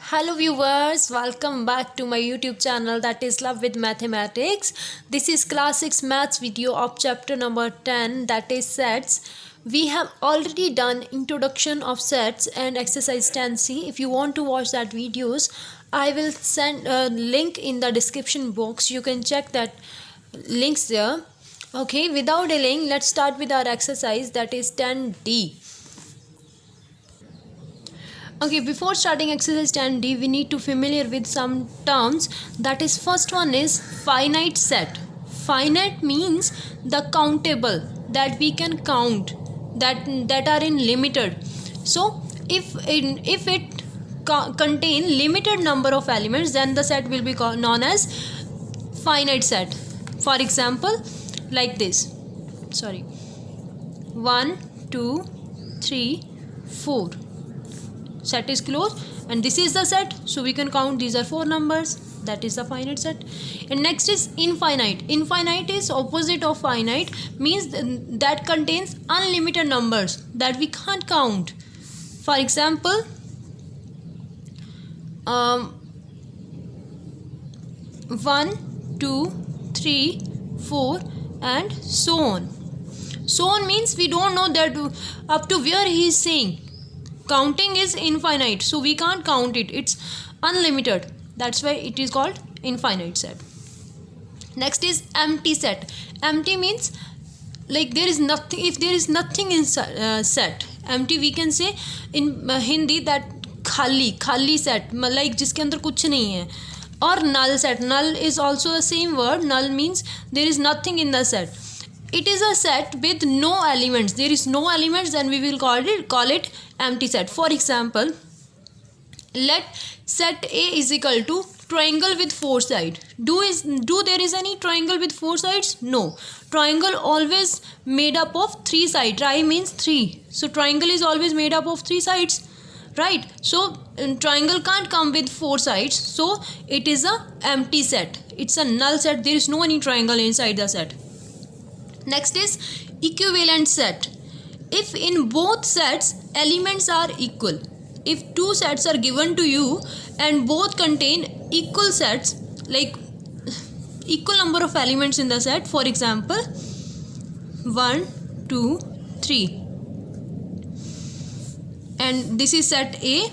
Hello viewers, welcome back to my YouTube channel that is Love with Mathematics. This is class 6 maths video of chapter number 10 that is sets. We have already done introduction of sets and exercise 10C. If you want to watch that videos, I will send a link in the description box. You can check that links there. Okay, without delaying, let's start with our exercise that is 10D. Okay, before starting exercise 10D, we need to familiar with some terms. That is, first one is finite set. Finite means the countable, that we can count, that are in limited. So if it contain limited number of elements, then the set will be known as finite set. For example, like this. 1 2 3 4. Set is closed and this is the set, so we can count these are 4 numbers. That is the finite set. And next is infinite. Infinite is opposite of finite, means that contains unlimited numbers that we can't count. For example, 1 2 3 4 and so on. So on means we don't know that up to where he is saying. Counting is infinite, so we can't count it. It's unlimited. That's why it is called infinite set. Next is empty set. Empty means like there is nothing. If there is nothing in set, empty we can say in Hindi that खाली set, like जिसके अंदर कुछ नहीं है. Or null set. Null is also the same word. Null means there is nothing in the set. It is a set with no elements. There is no elements, then we will call it empty set. For example, let set A is equal to triangle with 4 sides. Do there is any triangle with 4 sides? No. Triangle always made up of 3 sides. Tri means 3. So triangle is always made up of 3 sides. Right? So triangle can't come with 4 sides. So it is a empty set. It's a null set. There is no any triangle inside the set. Next is equivalent set. If in both sets elements are equal, if 2 sets are given to you and both contain equal sets, like equal number of elements in the set, for example 1 2 3, and this is set A,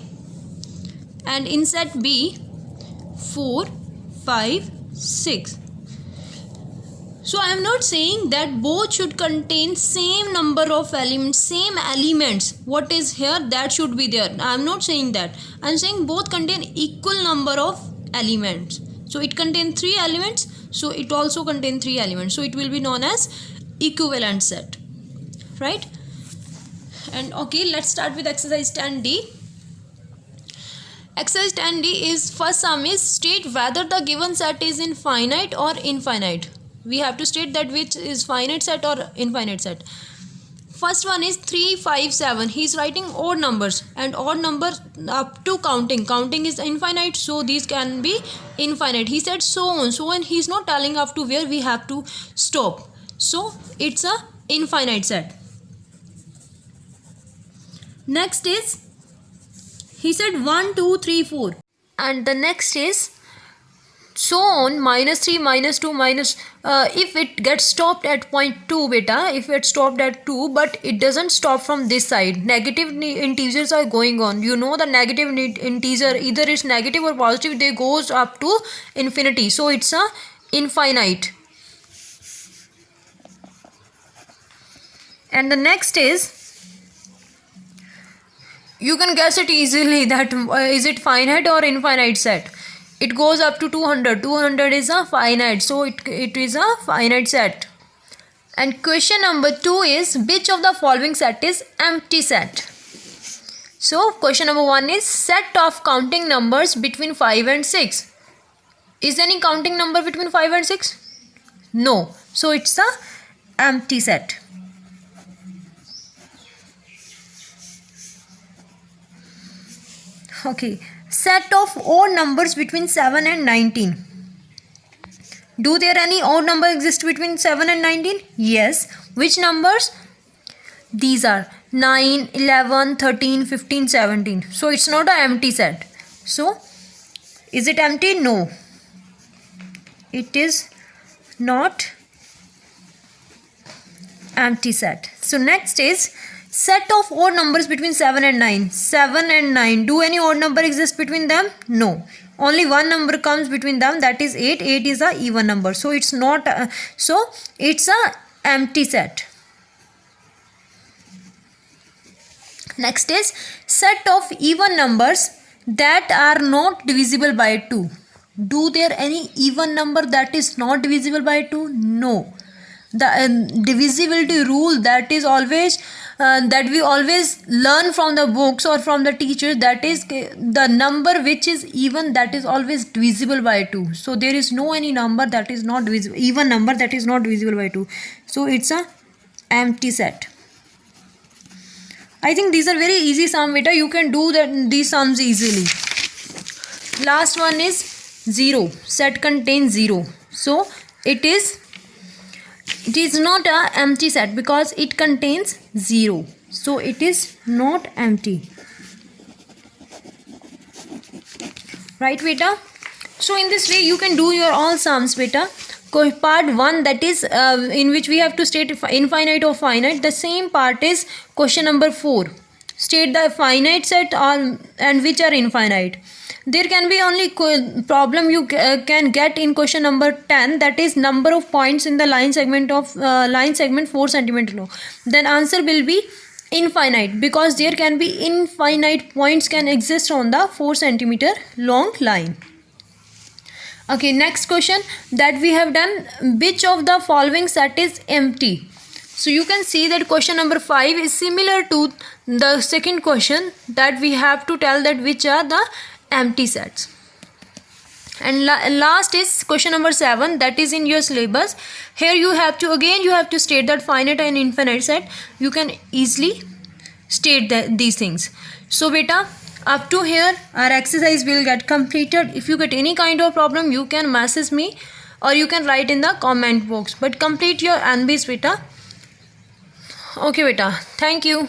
and in set B 4 5 6. So I am not saying that both should contain same number of elements, same elements. What is here, that should be there. I am not saying that. I am saying both contain equal number of elements. So it contains 3 elements. So it also contains 3 elements. So it will be known as equivalent set. Right? And okay, let's start with exercise 10D. Exercise 10D is, first sum is state whether the given set is in finite or infinite. We have to state that which is finite set or infinite set. First one is 3 5 7. He is writing odd numbers, and odd number up to counting. Counting is infinite, so these can be infinite. He said so on. So when he is not telling up to where we have to stop. So it's a infinite set. Next is, he said 1 2 3 4, and the next is so on, -3 -2 minus, if it gets stopped at point 2 beta, if it stopped at 2 but it doesn't stop from this side, negative integers are going on. You know the negative integer, either it's negative or positive, they goes up to infinity, so it's a infinite. And the next is, you can guess it easily that is it finite or infinite set. It goes up to 200. 200 is a finite, so it is a finite set. And question number 2 is, which of the following set is empty set? So question number 1 is set of counting numbers between 5 and 6. Is any counting number between 5 and 6? No. So it's a empty set. Okay. Set of odd numbers between 7 and 19. Do there any odd number exist between 7 and 19? Yes. Which numbers? These are 9, 11, 13, 15, 17. So it's not an empty set. So is it empty? No, it is not empty set. So next is set of odd numbers between 7 and 9. 7 and 9, do any odd number exist between them? No, only one number comes between them, that is 8. 8 is a even number, so it's not it's a empty set. Next is set of even numbers that are not divisible by 2. Do there any even number that is not divisible by 2? No. The divisibility rule that is always that we always learn from the books or from the teacher, that is the number which is even, that is always divisible by 2. So there is no any number that is not divisible, even number that is not divisible by 2. So it's a empty set. I think these are very easy sum beta. You can do these sums easily. Last one is 0. Set contains 0. So it is not a empty set because it contains 0. So it is not empty. Right beta? So in this way you can do your all sums beta. Part 1, that is in which we have to state infinite or finite. The same part is question number 4. State the finite set and which are infinite. There can be only problem you can get in question number 10, that is number of points in the line segment 4 cm long. Then answer will be infinite because there can be infinite points can exist on the 4 cm long line. Okay, next question that we have done, which of the following set is empty? So you can see that question number 5 is similar to the second question, that we have to tell that which are the empty sets. And last is question number 7, that is in your syllabus. Here you have to state that finite and infinite set. You can easily state these things. So beta, up to here our exercise will get completed. If you get any kind of problem, you can message me or you can write in the comment box, but complete your NBs beta. Okay beta, thank you.